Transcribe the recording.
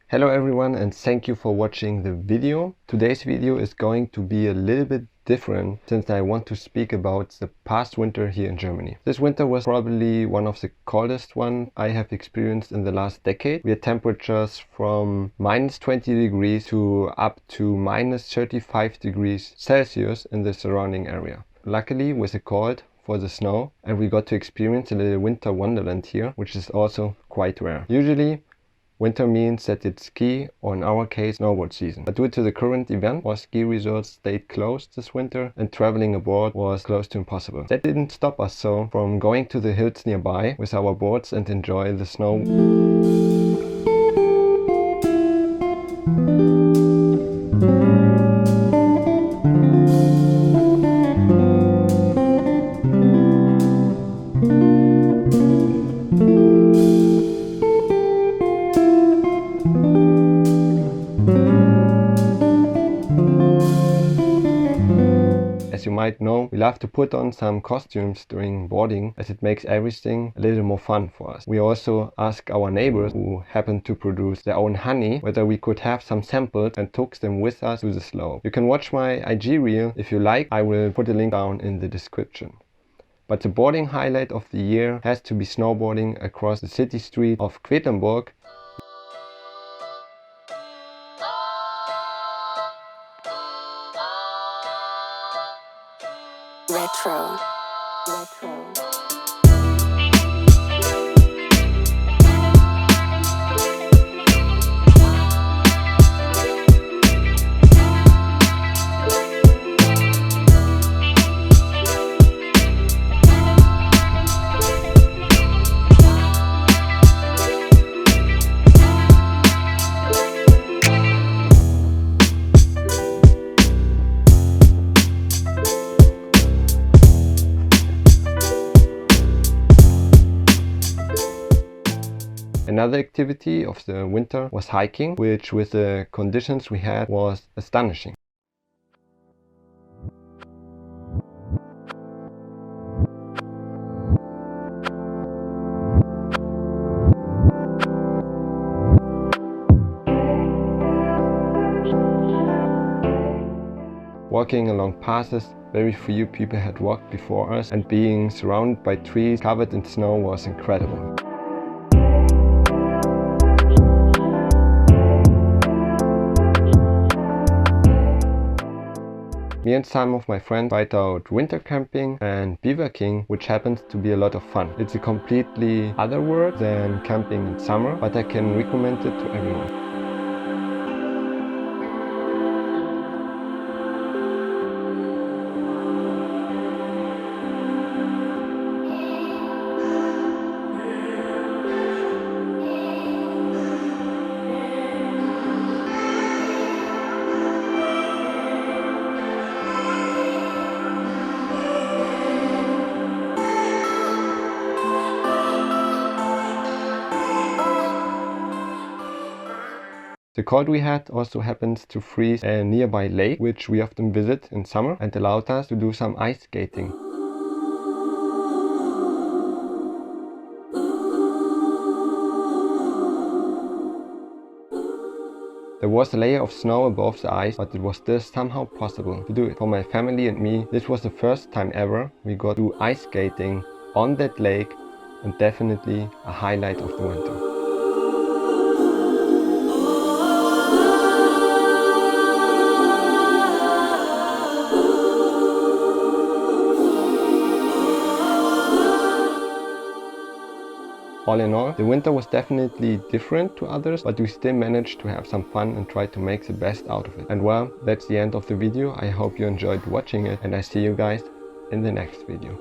Hello everyone, and thank you for watching the video. Today's video is going to be a little bit different since I want to speak about the past winter here in Germany. This winter was probably one of the coldest one I have experienced in the last decade. We had temperatures from minus 20 degrees to up to minus 35 degrees Celsius in the surrounding area. Luckily, with the cold for the snow, and we got to experience a little winter wonderland here, which is also quite rare. Usually winter means that it's ski, or in our case, snowboard season. But due to the current event, our ski resorts stayed closed this winter and traveling abroad was close to impossible. That didn't stop us though from going to the hills nearby with our boards and enjoy the snow. As you might know, we love to put on some costumes during boarding as it makes everything a little more fun for us. We also asked our neighbors who happen to produce their own honey whether we could have some samples and took them with us to the slope. You can watch my IG reel if you like. I will put a link down in the description. But the boarding highlight of the year has to be snowboarding across the city street of Quedlinburg. Retro. Another activity of the winter was hiking, which with the conditions we had was astonishing. Walking along paths very few people had walked before us, and being surrounded by trees covered in snow was incredible. Me and some of my friends tried out winter camping and bivouacking, which happens to be a lot of fun. It's a completely other world than camping in summer, but I can recommend it to everyone. The cold we had also happens to freeze a nearby lake, which we often visit in summer, and allowed us to do some ice skating. There was a layer of snow above the ice, but it was still somehow possible to do it. For my family and me, this was the first time ever we got to ice skating on that lake, and definitely a highlight of the winter. All in all, the winter was definitely different to others, but we still managed to have some fun and try to make the best out of it. And well, that's the end of the video. I hope you enjoyed watching it, and I see you guys in the next video.